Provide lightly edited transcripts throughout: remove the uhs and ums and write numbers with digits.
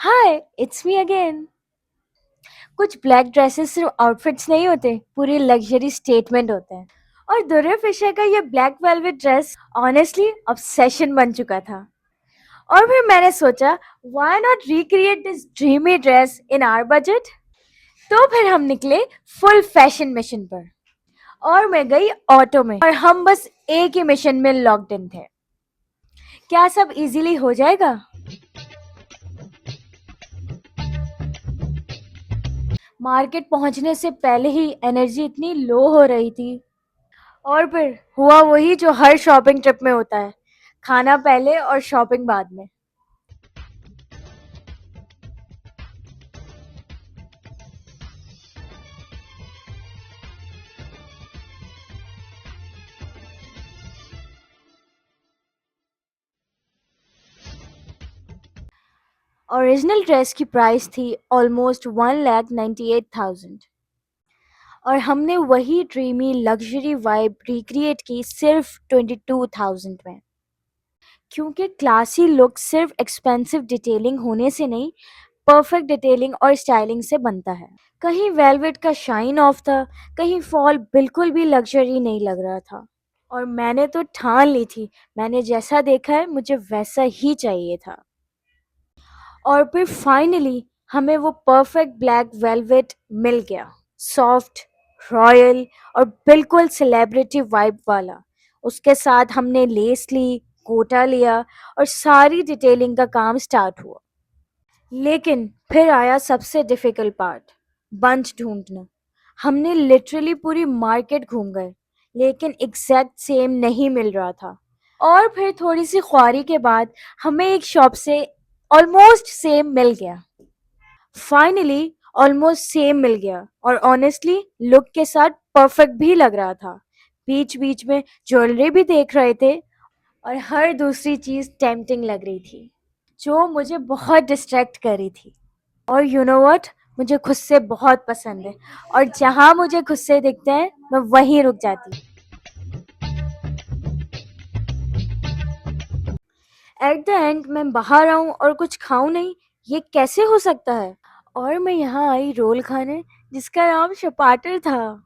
Hi, it's me again. कुछ black dresses सिर्फ outfits नहीं होते, पूरी लग्जरी स्टेटमेंट होते हैं। और दुर्रे फिशर का ये black velvet dress honestly obsession बन चुका था। और फिर मैंने सोचा, why not recreate this dreamy dress in our budget. तो फिर हम निकले फुल फैशन मिशन पर। और मैं गई ऑटो में, और हम बस एक ही मिशन में लॉक्ड इन थे। क्या सब इजीली हो जाएगा? मार्केट पहुंचने से पहले ही एनर्जी इतनी लो हो रही थी। और फिर हुआ वही जो हर शॉपिंग ट्रिप में होता है, खाना पहले और शॉपिंग बाद में। ओरिजिनल ड्रेस की प्राइस थी ऑलमोस्ट 1,98,000, और हमने वही ड्रीमी लग्जरी वाइब रिक्रिएट की सिर्फ 22,000 में। क्योंकि क्लासी लुक सिर्फ एक्सपेंसिव डिटेलिंग होने से नहीं, परफेक्ट डिटेलिंग और स्टाइलिंग से बनता है। कहीं वेलवेट का शाइन ऑफ था, कहीं फॉल बिल्कुल भी लग्जरी नहीं लग रहा था। और मैंने तो ठान ली थी, मैंने जैसा देखा है मुझे वैसा ही चाहिए था। और फिर फाइनली हमें वो परफेक्ट ब्लैक वेलवेट मिल गया। सॉफ्ट, रॉयल और बिल्कुल सेलिब्रिटी वाइब वाला। उसके साथ हमने लेस ली, कोटा लिया, और सारी डिटेलिंग का काम स्टार्ट हुआ। लेकिन फिर आया सबसे डिफिकल्ट पार्ट, बंच ढूंढना। हमने लिटरली पूरी मार्केट घूम गए, लेकिन एग्जैक्ट सेम नहीं मिल रहा था। और फिर थोड़ी सी ख्वारी के बाद हमें एक शॉप से ऑलमोस्ट सेम मिल गया। फाइनली ऑलमोस्ट सेम मिल गया, और ऑनेस्टली लुक के साथ परफेक्ट भी लग रहा था। बीच बीच में ज्वेलरी भी देख रहे थे, और हर दूसरी चीज टेम्पटिंग लग रही थी, जो मुझे बहुत डिस्ट्रैक्ट कर रही थी। और यू नो व्हाट, मुझे खुद से बहुत पसंद है, और जहां मुझे खुद से दिखते हैं मैं वहीं रुक जाती हूँ। एट द एंड मैं बाहर आऊं और कुछ खाऊं नहीं, ये कैसे हो सकता है? और मैं यहाँ आई रोल खाने, जिसका नाम चपाटर था।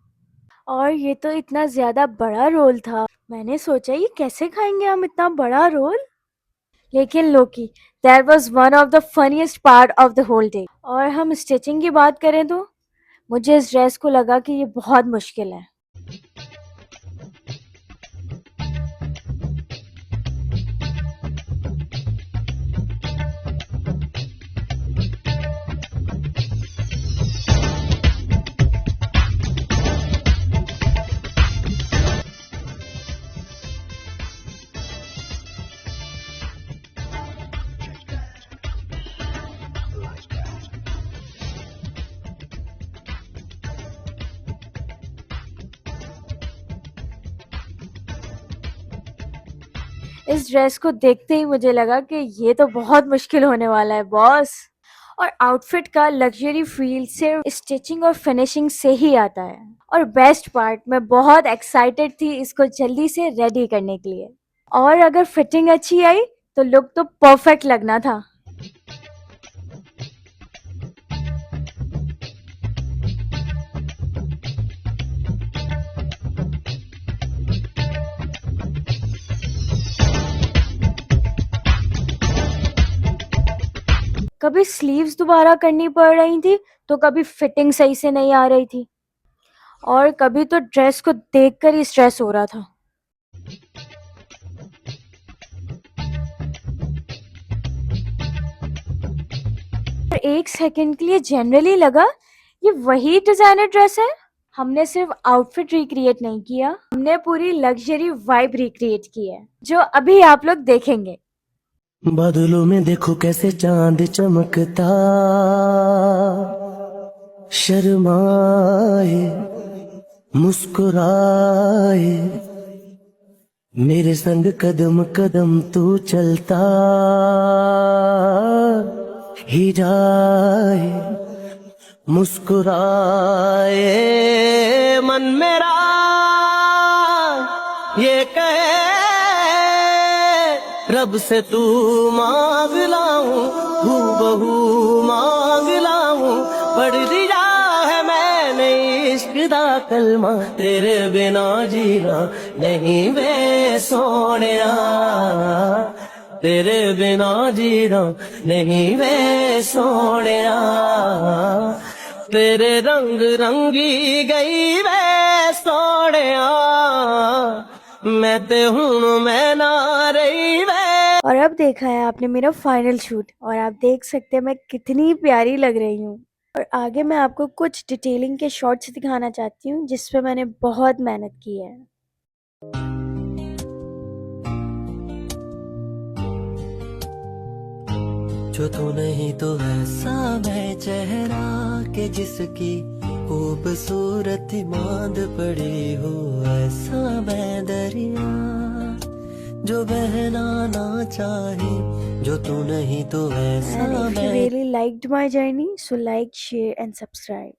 और ये तो इतना ज्यादा बड़ा रोल था, मैंने सोचा ये कैसे खाएंगे हम इतना बड़ा रोल। लेकिन लोकी, that was one of the funniest part of the whole day. और हम स्टिचिंग की बात करें तो मुझे इस ड्रेस को लगा कि ये बहुत मुश्किल है। इस ड्रेस को देखते ही मुझे लगा कि ये तो बहुत मुश्किल होने वाला है बॉस। और आउटफिट का लग्जरी फील सिर्फ स्टिचिंग और फिनिशिंग से ही आता है। और बेस्ट पार्ट, मैं बहुत एक्साइटेड थी इसको जल्दी से रेडी करने के लिए। और अगर फिटिंग अच्छी आई तो लुक तो परफेक्ट लगना था। कभी स्लीव्स दोबारा करनी पड़ रही थी, तो कभी फिटिंग सही से नहीं आ रही थी, और कभी तो ड्रेस को देखकर ही स्ट्रेस हो रहा था। और एक सेकंड के लिए जनरली लगा ये वही डिजाइनर ड्रेस है। हमने सिर्फ आउटफिट रिक्रिएट नहीं किया, हमने पूरी लग्जरी वाइब रिक्रिएट की है, जो अभी आप लोग देखेंगे। बादलों में देखो कैसे चांद चमकता, शर्माए मुस्कुराए, मेरे संग कदम कदम तू चलता ही जाए, मुस्कुराए मन मेरा ये कहे रब से तू मांग लाऊं हूबहू कलमा तेरे बिना जीना नहीं वे सोनिया तेरे बिना जीना नहीं वे सोनिया तेरे रंग रंगी गई वे सोनिया मैं ते हुण मैं ना रही वे। और अब देखा है आपने मेरा फाइनल शूट और आप देख सकते हैं मैं कितनी प्यारी लग रही हूँ। और आगे मैं आपको कुछ डिटेलिंग के शॉट्स दिखाना चाहती हूँ जिस पे मैंने बहुत मेहनत की है। जो तू नहीं तो ऐसा मैं चेहरा के जिसकी खूबसूरती मांद पड़ी हो ऐसा मैं दरिया जो बहना ना चाहे जो तू नहीं तो ऐसा And if you मैं really liked my journey, so like, share and subscribe.